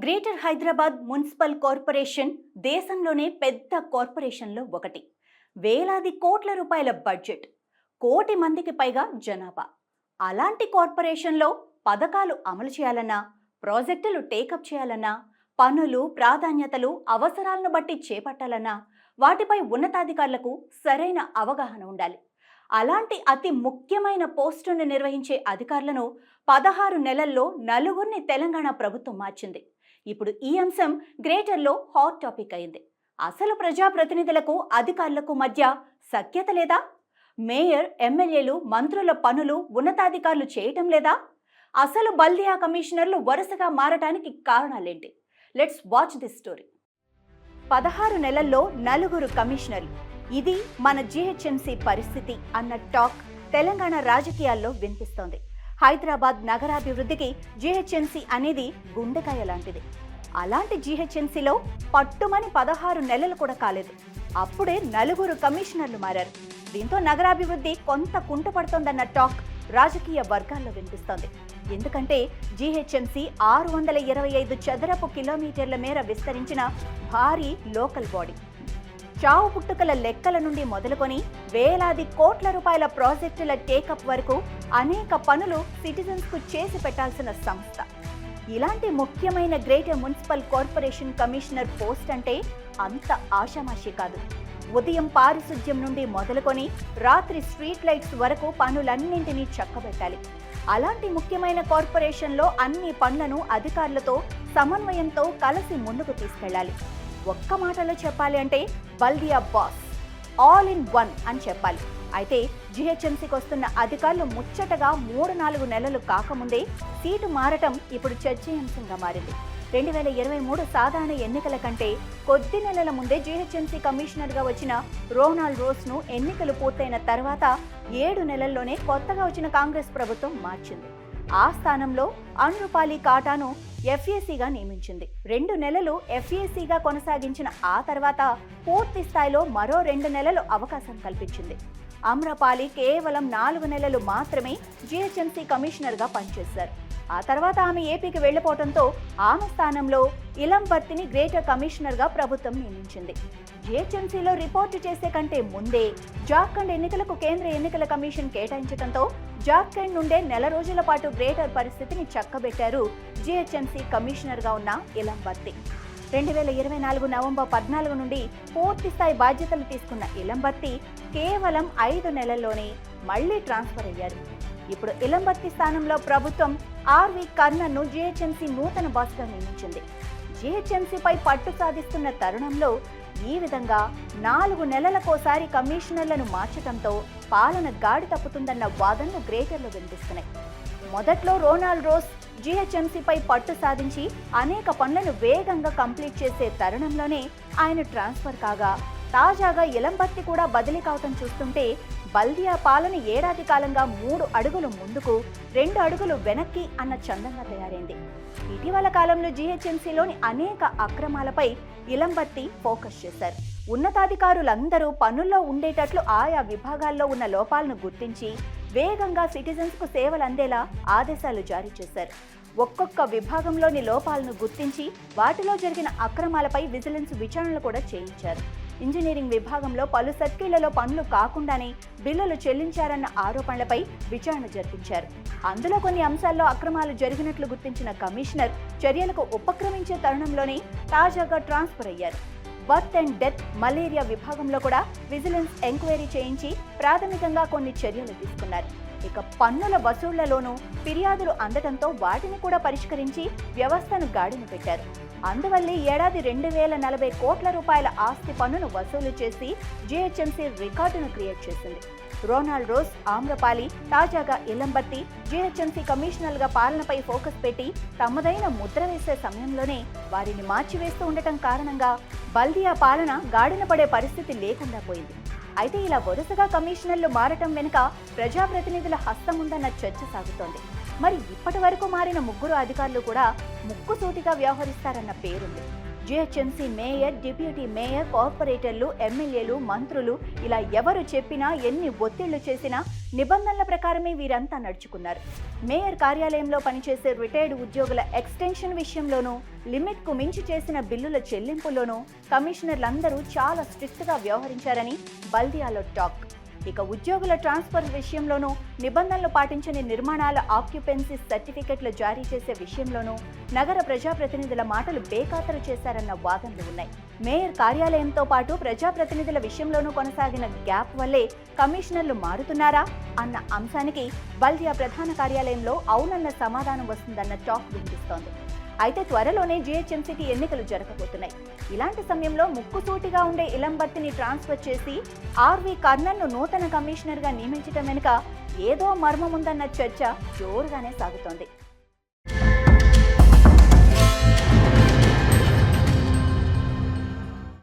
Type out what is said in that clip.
Greater Hyderabad municipal corporation దేశంలోనే పెద్ద కార్పొరేషన్లో ఒకటి. వేలాది కోట్ల రూపాయల బడ్జెట్, కోటి మందికి పైగా జనాభా. అలాంటి కార్పొరేషన్లో పథకాలు అమలు చేయాలన్నా, ప్రాజెక్టులు టేకప్ చేయాలన్నా, పనులు ప్రాధాన్యతలు అవసరాలను బట్టి చేపట్టాలన్నా వాటిపై ఉన్నతాధికారులకు సరైన అవగాహన ఉండాలి. అలాంటి అతి ముఖ్యమైన పోస్టును నిర్వహించే అధికారులను 16 నెలల్లో నలుగురిని తెలంగాణ ప్రభుత్వం మార్చింది. ఇప్పుడు ఈ అంశం గ్రేటర్లో హాట్ టాపిక్ అయింది. అసలు ప్రజాప్రతినిధులకు అధికారులకు మధ్య సఖ్యత లేదా? మేయర్, ఎమ్మెల్యేలు, మంత్రుల పనులు ఉన్నతాధికారులు చేయటం లేదా? అసలు బల్దియా కమిషనర్లు వరుసగా మారటానికి కారణాలేంటి? Let's watch this story. 16 నెలల్లో నలుగురు కమిషనర్లు, ఇది మన జీహెచ్ఎంసీ పరిస్థితి అన్న టాక్ తెలంగాణ రాజకీయాల్లో వినిపిస్తోంది. హైదరాబాద్ నగరాభివృద్ధికి జీహెచ్ఎంసీ అనేది గుండెకాయ లాంటిది. అలాంటి జీహెచ్ఎంసీలో పట్టుమని 16 నెలలు కూడా కాలేదు, అప్పుడే నలుగురు కమిషనర్లు మారారు. దీంతో నగరాభివృద్ధి కొంత కుంటుపడుతోందన్న టాక్ రాజకీయ వర్గాల్లో వినిపిస్తోంది. ఎందుకంటే జీహెచ్ఎంసీ 625 చదరపు కిలోమీటర్ల మేర విస్తరించిన భారీ లోకల్ బాడీ. చావు పుట్టుకల లెక్కల నుండి మొదలుకొని వేలాది కోట్ల రూపాయల ప్రాజెక్టుల టేకప్ వరకు అనేక పనులు సిటిజన్స్కు చేసి పెట్టాల్సిన సంస్థ. ఇలాంటి ముఖ్యమైన greater municipal corporation commissioner post అంటే అంత ఆషామాషి కాదు. ఉదయం పారిశుధ్యం నుండి మొదలుకొని రాత్రి స్ట్రీట్ లైట్స్ వరకు పనులన్నింటినీ చక్కబెట్టాలి. అలాంటి ముఖ్యమైన కార్పొరేషన్లో అన్ని పనులను అధికారులతో సమన్వయంతో కలిసి ముందుకు తీసుకెళ్లాలి. ఒక్క మాటలో చెప్పాలి అంటే బల్దియా బాస్, ఆల్ ఇన్ వన్ అని చెప్పాలి. అయితే జీహెచ్ఎంసీకి వస్తున్న అధికారులు ముచ్చటగా 3-4 నెలలు కాకముందే సీటు మారటం ఇప్పుడు చర్చనీయాంశంగా మారింది. 2023 సాధారణ ఎన్నికల కంటే కొద్ది నెలల ముందే జీహెచ్ఎంసీ కమిషనర్గా వచ్చిన రోనాల్డ్ రోస్ను ఎన్నికలు పూర్తయిన తర్వాత 7 నెలల్లోనే కొత్తగా వచ్చిన కాంగ్రెస్ ప్రభుత్వం మార్చింది. ఆ స్థానంలో అన్రుపాలి కాటాను ఎఫ్ఏసీగా నియమించింది. 2 నెలలు ఎఫ్ఏసీగా కొనసాగించిన ఆ తర్వాత పూర్తి స్థాయిలో మరో 2 నెలలు అవకాశం కల్పించింది. అమ్రపాలి కేవలం 4 నెలలు మాత్రమే జీహెచ్ఎంసీ కమిషనర్గా పనిచేశారు. ఆ తర్వాత ఆమె ఏపీకి వెళ్లిపోవడంతో ఆమె స్థానంలో ఇలంబర్తిని గ్రేటర్ కమిషనర్గా ప్రభుత్వం నియమించింది. జీహెచ్ఎంసీలో రిపోర్టు చేసే కంటే ముందే జార్ఖండ్ ఎన్నికలకు కేంద్ర ఎన్నికల కమిషన్ కేటాయించడంతో జార్ఖండ్ నుండే నెల రోజుల పాటు గ్రేటర్ పరిస్థితిని చక్కబెట్టారు జీహెచ్ఎంసీ కమిషనర్గా ఉన్న ఇలంబర్తి. 2024 నవంబర్ 14 నుండి పూర్తి స్థాయి బాధ్యతలు తీసుకున్న ఇలంబర్తి కేవలం 5 నెలల్లోనే మళ్లీ ట్రాన్స్ఫర్ అయ్యారు. ఇప్పుడు ఇలంబర్తి స్థానంలో ప్రభుత్వం ఆర్వి కర్ణన్ను జీహెచ్ఎంసీ నూతన బాస్గా నియమించింది. జీహెచ్ఎంసీపై పట్టు సాధిస్తున్న తరుణంలో ఈ విధంగా 4 నెలలకోసారి కమిషనర్లను మార్చడంతో పాలన గాడి తప్పుతుందన్న వాదనలు గ్రేటర్లో వినిపిస్తున్నాయి. మొదట్లో రోనాల్డ్ రోస్ జీహెచ్ఎంసీపై పట్టు సాధించి అనేక పనులను వేగంగా కంప్లీట్ చేసే తరుణంలోనే ఆయన ట్రాన్స్ఫర్ కాగా, తాజాగా ఇలంబర్తి కూడా బదిలీ కావటం చూస్తుంటే బల్దియా పాలన ఏడాది కాలంగా 3 అడుగులు ముందుకు 2 అడుగులు వెనక్కి అన్న చందంగా తయారైంది. ఇటీవల కాలంలో జీహెచ్ఎంసీలోని అనేక అక్రమాలపై ఇలంబర్తి ఫోకస్ చేశారు. ఉన్నతాధికారులందరూ పనుల్లో ఉండేటట్లు ఆయా విభాగాల్లో ఉన్న లోపాలను గుర్తించి వేగంగా సిటిజన్స్కు సేవలు అందేలా ఆదేశాలు జారీ చేశారు. ఒక్కొక్క విభాగంలోని లోపాలను గుర్తించి వాటిలో జరిగిన అక్రమాలపై విజిలెన్స్ విచారణలు కూడా చేయించారు. ఇంజనీరింగ్ విభాగంలో పలు సర్కిళ్లలో పనులు కాకుండానే బిల్లులు చెల్లించారన్న ఆరోపణలపై విచారణ జరిపించారు. అందులో కొన్ని అంశాల్లో అక్రమాలు జరిగినట్లు గుర్తించిన కమిషనర్ చర్యలకు ఉపక్రమించే తరుణంలోనే తాజాగా ట్రాన్స్ఫర్ అయ్యారు. బర్త్ అండ్ డెత్, మలేరియా విభాగంలో కూడా విజిలెన్స్ ఎంక్వైరీ చేయించి ప్రాథమికంగా కొన్ని చర్యలు తీసుకున్నారు. ఇక పన్నుల వసూళ్లలోనూ ఫిర్యాదులు అందడంతో వాటిని కూడా పరిష్కరించి వ్యవస్థను గాడిన పెట్టారు. అందువల్లే ఏడాది 2040 కోట్ల రూపాయల ఆస్తి పన్నును వసూలు చేసి జీహెచ్ఎంసీ రికార్డును క్రియేట్ చేసింది. రోనాల్డ్ రోస్, ఆమ్రపాలి, తాజాగా ఇలంబర్తి జీహెచ్ఎంసీ కమిషనర్గా పాలనపై ఫోకస్ పెట్టి తమదైన ముద్ర వేసే సమయంలోనే వారిని మార్చివేస్తూ ఉండటం కారణంగా బల్దియా పాలన గాడిన పడే పరిస్థితి లేకుండా పోయింది. అయితే ఇలా వరుసగా కమిషనర్లు మారటం వెనుక ప్రజాప్రతినిధుల హస్తం ఉందన్న చర్చ సాగుతోంది. మరి ఇప్పటి వరకు మారిన 3 అధికారులు కూడా ముక్కుసూటిగా వ్యవహరిస్తారన్న పేరుంది. జిహెచ్ఎంసీ మేయర్, డిప్యూటీ మేయర్, కార్పొరేటర్లు, ఎమ్మెల్యేలు, మంత్రులు ఇలా ఎవరు చెప్పినా, ఎన్ని ఒత్తిళ్లు చేసినా నిబంధనల ప్రకారమే వీరంతా నడుచుకున్నారు. మేయర్ కార్యాలయంలో పనిచేసే రిటైర్డ్ ఉద్యోగుల ఎక్స్టెన్షన్ విషయంలోనూ, లిమిట్కు మించి చేసిన బిల్లుల చెల్లింపుల్లోనూ కమిషనర్లందరూ చాలా స్ట్రిక్ట్గా వ్యవహరించారని బల్దియాలో టాక్. ఇక ఉద్యోగుల ట్రాన్స్ఫర్ విషయంలోనూ, నిబంధనలు పాటించని నిర్మాణాల ఆక్యుపెన్సీ సర్టిఫికెట్లు జారీ చేసే విషయంలోనూ నగర ప్రజాప్రతినిధుల మాటలు బేఖాతరు చేశారన్న వాదనలు ఉన్నాయి. మేయర్ కార్యాలయంతో పాటు ప్రజాప్రతినిధుల విషయంలోనూ కొనసాగిన గ్యాప్ వల్లే కమిషనర్లు మారుతున్నారా అన్న అంశానికి బల్దియా ప్రధాన కార్యాలయంలో అవునన్న సమాధానం వస్తుందన్న టాక్ వినిపిస్తోంది. అయితే త్వరలోనే జిహెచ్ఎంసీకి ఎన్నికలు జరగబోతున్నాయి. ఇలాంటి సమయంలో ముక్కుసూటిగా ఉండే ఇలంబర్తిని ట్రాన్స్ఫర్ చేసి ఆర్వి కర్ణన్ను నూతన కమిషనర్గా నియమించడం వెనుక ఏదో మర్మముందన్న చర్చ జోరుగానే సాగుతోంది.